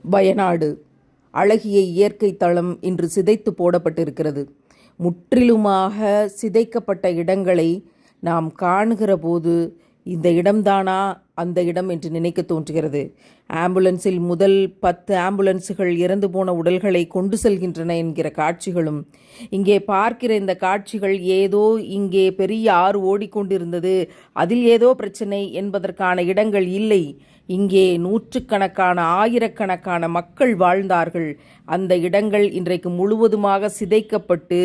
வயநாடு அழகிய இயற்கை தளம் இன்று சிதைத்து போடப்பட்டிருக்கிறது. முற்றிலுமாக சிதைக்கப்பட்ட இடங்களை நாம் காணுகிற போது இந்த இடம்தானா அந்த இடம் என்று நினைக்க தோன்றுகிறது. ஆம்புலன்ஸில் முதல் 10 ஆம்புலன்ஸுகள் இறந்து போன உடல்களை கொண்டு செல்கின்றன என்கிற காட்சிகளும், இங்கே பார்க்கிற இந்த காட்சிகள் ஏதோ இங்கே பெரிய ஆறு ஓடிக்கொண்டிருந்தது, அதில் ஏதோ பிரச்சனை என்பதற்கான இடங்கள் இல்லை. இங்கே நூற்றுக்கணக்கான ஆயிரக்கணக்கான மக்கள் வாழ்ந்தார்கள். அந்த இடங்கள் இன்றைக்கு முழுவதுமாக சிதைக்கப்பட்டு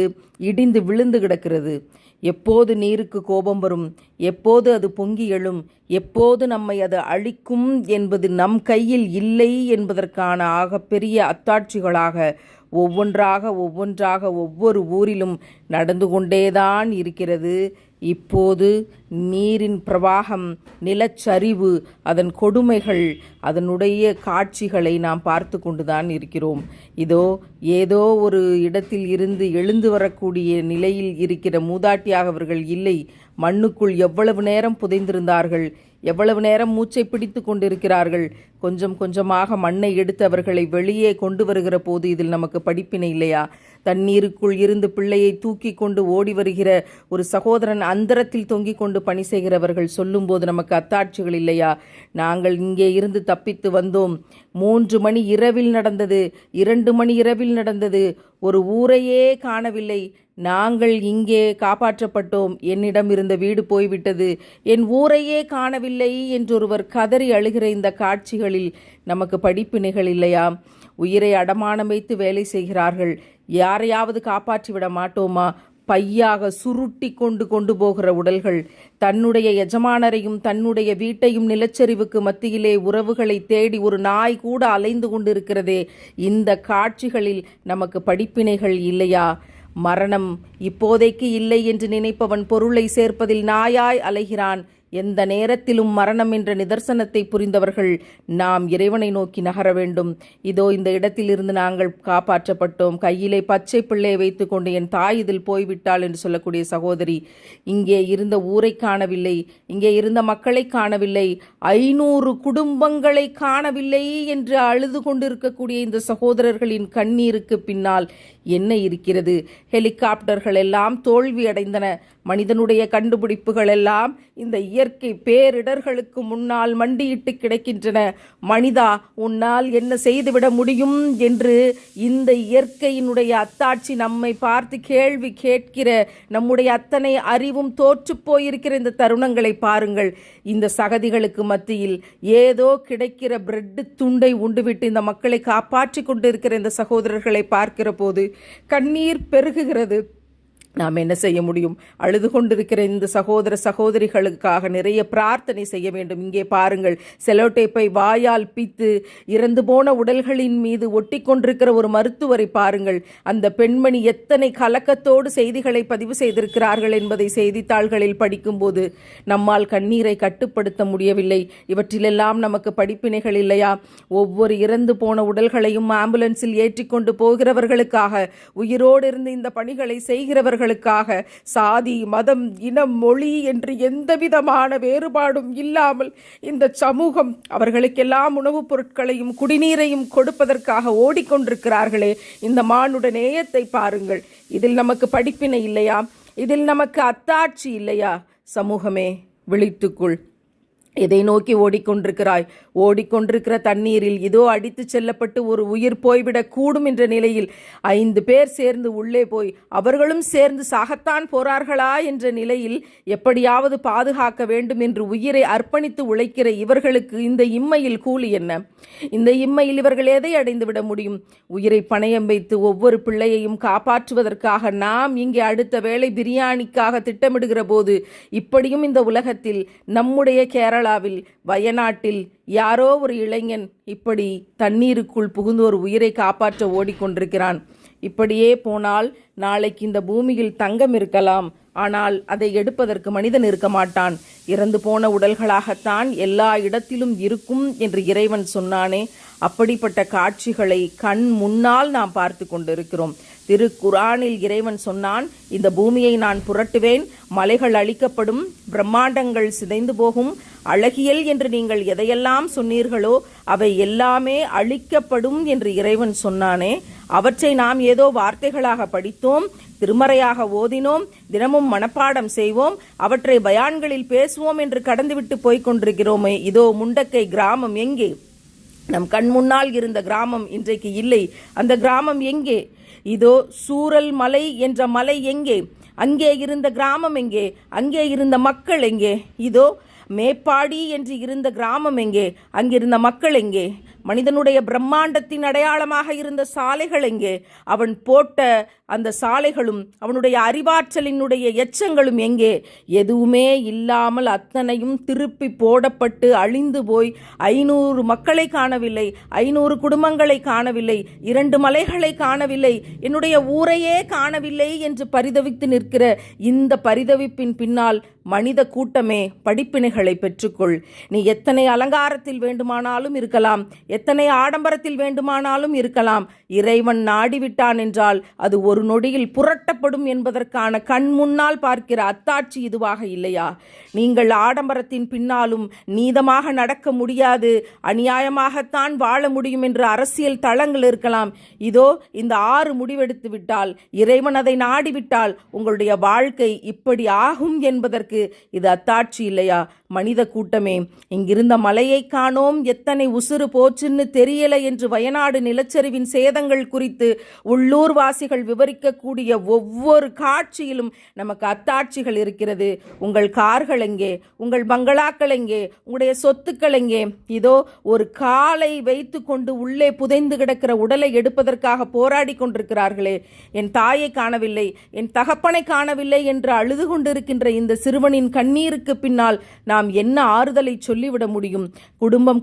இடிந்து விழுந்து கிடக்கிறது. எப்போது நீருக்கு கோபம் வரும், எப்போது அது பொங்கி எழும், எப்போது நம்மை அது அழிக்கும் என்பது நம் கையில் இல்லை என்பதற்கான ஆகப்பெரிய அத்தாட்சிகளாக ஒவ்வொன்றாக ஒவ்வொரு ஊரிலும் நடந்து கொண்டேதான் இருக்கிறது. இப்போது நீரின் பிரவாகம், நிலச்சரிவு, அதன் கொடுமைகள், அதனுடைய காட்சிகளை நாம் பார்த்து கொண்டுதான் இருக்கிறோம். இதோ ஏதோ ஒரு இடத்தில் இருந்து எழுந்து வரக்கூடிய நிலையில் இருக்கிற மூதாட்டியாக அவர்கள் இல்லை. மண்ணுக்குள் எவ்வளவு நேரம் புதைந்திருந்தார்கள், எவ்வளவு நேரம் மூச்சை பிடித்து கொண்டிருக்கிறார்கள். கொஞ்சம் கொஞ்சமாக மண்ணை எடுத்து அவர்களை வெளியே கொண்டு வருகிற போது இதில் நமக்கு படிப்பினை இல்லையா? தண்ணீருக்குள் இருந்து பிள்ளையை தூக்கி கொண்டு ஓடி வருகிற ஒரு சகோதரன் அந்தரத்தில் தொங்கிக் கொண்டு பணி செய்கிறவர்கள் சொல்லும்போது நமக்கு அத்தாட்சிகள் இல்லையா? நாங்கள் இங்கே இருந்து தப்பித்து வந்தோம். 3 மணி இரவில் நடந்தது, 2 மணி இரவில் நடந்தது, ஒரு ஊரையே காணவில்லை. நாங்கள் இங்கே காப்பாற்றப்பட்டோம். என்னிடம் இருந்த வீடு போய்விட்டது, என் ஊரையே காணவில்லை என்றொருவர் கதறி அழுகிற இந்த காட்சிகளில் நமக்கு படிப்பினைகள் இல்லையா? உயிரை அடமானம் வைத்து வேலை செய்கிறார்கள். யாரையாவது காப்பாற்றி விட மாட்டோமா? பையாக சுருட்டி கொண்டு போகிற உடல்கள். தன்னுடைய எஜமானரையும் தன்னுடைய வீட்டையும் நிலச்சரிவுக்கு மத்தியிலே உறவுகளை தேடி ஒரு நாய் கூட அலைந்து கொண்டிருக்கிறதே. இந்த காட்சிகளில் நமக்கு படிப்பினைகள் இல்லையா? மரணம் இப்போதைக்கு இல்லை என்று நினைப்பவன் பொருளை சேர்ப்பதில் நாயாய் அலைகிறான். எந்த நேரத்திலும் மரணம் என்ற நிதர்சனத்தை புரிந்தவர்கள் நாம் இறைவனை நோக்கி நகர வேண்டும். இதோ இந்த இடத்திலிருந்து நாங்கள் காப்பாற்றப்பட்டோம். கையிலே பச்சை பிள்ளையை வைத்து கொண்டு என் தாய் இதில் போய்விட்டாள் என்று சொல்லக்கூடிய சகோதரி, இங்கே இருந்த ஊரை காணவில்லை, இங்கே இருந்த மக்களை காணவில்லை, 500 குடும்பங்களை காணவில்லை என்று அழுது கொண்டிருக்கக்கூடிய இந்த சகோதரர்களின் கண்ணீருக்கு பின்னால் என்ன இருக்கிறது? ஹெலிகாப்டர்கள் எல்லாம் தோல்வி அடைந்தன. மனிதனுடைய கண்டுபிடிப்புகள் எல்லாம் இந்த இயற்கை பேரிடர்களுக்கு முன்னால் மண்டியிட்டு கிடக்கின்றன. மனிதா, உன்னால் என்ன செய்துவிட முடியும் என்று இந்த இயற்கையினுடைய அத்தாட்சி நம்மை பார்த்து கேள்வி கேட்கிற நம்முடைய அத்தனை அறிவும் தோற்று போயிருக்கிற இந்த தருணங்களை பாருங்கள். இந்த சகதிகளுக்கு மத்தியில் ஏதோ கிடைக்கிற பிரெட் துண்டை உண்டுவிட்டு இந்த மக்களை காப்பாற்றி கொண்டிருக்கிற இந்த சகோதரர்களை பார்க்கிற போது கண்ணீர் பெருகுகிறது. நாம் என்ன செய்ய முடியும்? அழுது கொண்டிருக்கிற இந்த சகோதர சகோதரிகளுக்காக நிறைய பிரார்த்தனை செய்ய வேண்டும். இங்கே பாருங்கள், செலோடேப்பை வாயால் பித்து இறந்து போன உடல்களின் மீது ஒட்டி கொண்டிருக்கிற ஒரு மருத்துவரை பாருங்கள். அந்த பெண்மணி எத்தனை கலக்கத்தோடு செய்திகளை பதிவு செய்திருக்கிறார்கள் என்பதை செய்தித்தாள்களில் படிக்கும்போது நம்மால் கண்ணீரை கட்டுப்படுத்த முடியவில்லை. இவற்றிலெல்லாம் நமக்கு படிப்பினைகள் இல்லையா? ஒவ்வொரு இறந்து போன உடல்களையும் ஆம்புலன்ஸில் ஏற்றிக்கொண்டு போகிறவர்களுக்காக, உயிரோடு இருந்து இந்த பணிகளை செய்கிறவர்கள் சாதி, மதம், இனம், மொழி என்று எந்தவிதமான வேறுபாடும் இல்லாமல் இந்த சமூகம் அவர்களுக்கெல்லாம் உணவுப் பொருட்களையும் குடிநீரையும் கொடுப்பதற்காக ஓடிக்கொண்டிருக்கிறார்களே. இந்த மானுட நேயத்தை பாருங்கள். இதில் நமக்கு படிப்பினை இல்லையா? இதில் நமக்கு அத்தாட்சி இல்லையா? சமூகமே, விழித்துக்குள். எதை நோக்கி ஓடிக்கொண்டிருக்கிறாய்? ஓடிக்கொண்டிருக்கிற தண்ணீரில் இதோ அடித்து செல்லப்பட்டு ஒரு உயிர் போய்விடக் கூடும் என்ற நிலையில் 5 பேர் சேர்ந்து உள்ளே போய் அவர்களும் சேர்ந்து சாகத்தான் போறார்களா என்ற நிலையில் எப்படியாவது பாதுகாக்க வேண்டும் என்று உயிரை அர்ப்பணித்து உழைக்கிற இவர்களுக்கு இந்த இம்மையில் கூலி என்ன? இந்த இம்மையில் இவர்கள் எதை அடைந்து விட முடியும்? உயிரை பணயம் வைத்து ஒவ்வொரு பிள்ளையையும் காப்பாற்றுவதற்காக நாம் இங்கே அடுத்த வேளை பிரியாணிக்காக திட்டமிடுகிற போது இப்படியும் இந்த உலகத்தில் நம்முடைய கேரளாவில், வயநாட்டில் யாரோ ஒரு இளைஞன் இப்படி தண்ணீருக்குள் புகுந்து ஒரு உயிரை காப்பாற்ற ஓடிக்கொண்டிருக்கிறான். இப்படியே போனால் நாளைக்கு இந்த பூமியில் தங்கம் இருக்கலாம், ஆனால் அதை எடுப்பதற்கு மனிதன் இருக்க மாட்டான். இறந்து போன உடல்களாகத்தான் எல்லா இடத்திலும் இருக்கும் என்று இறைவன் சொன்னானே. அப்படிப்பட்ட காட்சிகளை கண் முன்னால் நாம் பார்த்து கொண்டிருக்கிறோம். திருக்குரானில் இறைவன் சொன்னான், இந்த பூமியை நான் புரட்டுவேன், மலைகள் அழிக்கப்படும், பிரம்மாண்டங்கள் சிதைந்து போகும், அழகியல் என்று நீங்கள் எதையெல்லாம் சொன்னீர்களோ அவை எல்லாமே அழிக்கப்படும் என்று இறைவன் சொன்னானே. அவற்றை நாம் ஏதோ வார்த்தைகளாக படித்தோம், திருமறையாக ஓதினோம், தினமும் மனப்பாடம் செய்வோம், அவற்றை பயான்களில் பேசுவோம் என்று கடந்துவிட்டு போய்கொண்டிருக்கிறோமே. இதோ முண்டக்கை கிராமம் எங்கே? நம் கண் முன்னால் இருந்த கிராமம் இன்றைக்கு இல்லை. அந்த கிராமம் எங்கே? இதோ சூரல் மலை என்ற மலை எங்கே? அங்கே இருந்த கிராமம் எங்கே? அங்கே இருந்த மக்கள் எங்கே? இதோ மேப்பாடி என்று இருந்த கிராமம் எங்கே? அங்கிருந்த மக்கள் எங்கே? மனிதனுடைய பிரம்மாண்டத்தின் அடையாளமாக இருந்த சாலைகள் எங்கே? அவன் போட்ட அந்த சாலைகளும் அவனுடைய அறிவாற்றலினுடைய எச்சங்களும் எங்கே? எதுவுமே இல்லாமல் அத்தனையும் திருப்பி போடப்பட்டு அழிந்து போய் 500 மக்களை காணவில்லை, 500 குடும்பங்களை காணவில்லை, 2 மலைகளை காணவில்லை, என்னுடைய ஊரையே காணவில்லை என்று பரிதவித்து நிற்கிற இந்த பரிதவிப்பின் பின்னால் மனித கூட்டமே படிப்பினைகளை பெற்றுக்கொள். நீ எத்தனை அலங்காரத்தில் வேண்டுமானாலும் இருக்கலாம், எத்தனை ஆடம்பரத்தில் வேண்டுமானாலும் இருக்கலாம், இறைவன் நாடிவிட்டான் என்றால் அது ஒரு நொடியில் புரட்டப்படும் என்பதற்கான கண் முன்னால் பார்க்கிற அத்தாட்சி இதுவாக இல்லையா? நீங்கள் ஆடம்பரத்தின் பின்னாலும் நீதமாக நடக்க முடியாது, அநியாயமாகத்தான் வாழ முடியும் என்று அரசியல் தளங்கள் இருக்கலாம். இதோ இந்த 6 முடிவெடுத்து விட்டால், இறைவன் அதை நாடிவிட்டால் உங்களுடைய வாழ்க்கை இப்படி ஆகும் என்பதற்கு இது அத்தாட்சி இல்லையா? மனித கூட்டமே, இங்கிருந்த மலையை காணோம், எத்தனை உசுறு போச்சுன்னு தெரியல என்று வயநாடு நிலச்சரிவின் சேதங்கள் குறித்து உள்ளூர் வாசிகள் விவரிக்கக்கூடிய ஒவ்வொரு காட்சியிலும் நமக்கு அத்தாட்சிகள் இருக்கிறது. உங்கள் கார்கள் எங்கே? உங்கள் பங்களாக்கள் எங்கே? உங்களுடைய சொத்துக்கள் எங்கே? இதோ ஒரு காலை வைத்து கொண்டு உள்ளே புதைந்து கிடக்கிற உடலை எடுப்பதற்காக போராடி கொண்டிருக்கிறார்களே. என் தாயை காணவில்லை, என் தகப்பனை காணவில்லை என்று அழுது கொண்டிருக்கின்ற இந்த சிறுவனின் கண்ணீருக்கு பின்னால் நாம் என்ன ஆறுதலை சொல்லிவிட முடியும்?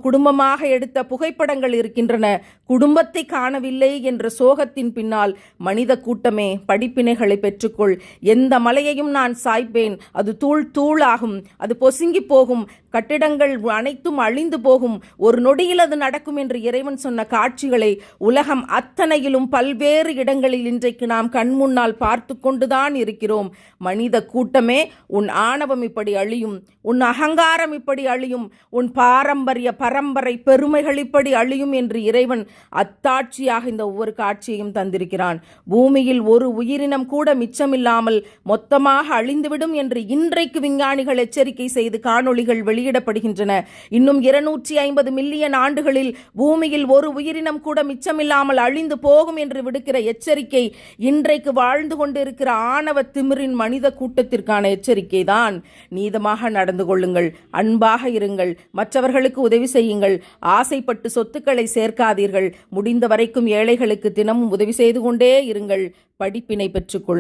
குடும்பமாக எடுத்த புகைப்படங்கள் இருக்கின்றன, குடும்பத்தை காணவில்லை என்ற சோகத்தின் பின்னால் மனித கூட்டமே படிப்பினைகளை பெற்றுக்கொள். எந்த மலையையும் நான் சாய்ப்பேன், அது தூள் தூளாகும், அது பொசுங்கி போகும், கட்டிடங்கள் அனைத்தும் அழிந்து போகும், ஒரு நொடியில் அது நடக்கும் என்று இறைவன் சொன்ன காட்சிகளை உலகம் அத்தனையிலும் பல்வேறு இடங்களில் இன்றைக்கு நாம் கண்முன்னால் பார்த்து கொண்டுதான் இருக்கிறோம். மனித கூட்டமே, உன் ஆணவம் இப்படி அழியும், உன் அகங்காரம் இப்படி அழியும், உன் பாரம்பரிய பரம்பரை பெருமைகள் இப்படி அழியும் என்று இறைவன் அத்தாட்சியாக இந்த ஒவ்வொரு காட்சியையும் தந்திருக்கிறான். பூமியில் ஒரு உயிரினம் கூட மிச்சமில்லாமல் மொத்தமாக அழிந்துவிடும் என்று இன்றைக்கு விஞ்ஞானிகள் எச்சரிக்கை செய்து காணொளிகள் வெளியிடப்படுகின்றன. இன்னும் 250 மில்லியன் ஆண்டுகளில் பூமியில் ஒரு உயிரினம் கூட மிச்சமில்லாமல் அழிந்து போகும் என்று விடுக்கிற எச்சரிக்கை இன்றைக்கு வாழ்ந்து கொண்டிருக்கிற ஆணவ திமிரின் மனித கூட்டத்திற்கான எச்சரிக்கை தான். நீதமாக நடந்து கொள்ளுங்கள், அன்பாக இருங்கள், மற்றவர்களுக்கு உதவி செய்யுங்கள், ஆசைப்பட்டு சொத்துக்களை சேர்க்காதீர்கள், முடிந்த வரைக்கும் ஏழைகளுக்கு தினமும் உதவி செய்து கொண்டே இருங்கள், படிப்பினை பெற்றுக்கொள்.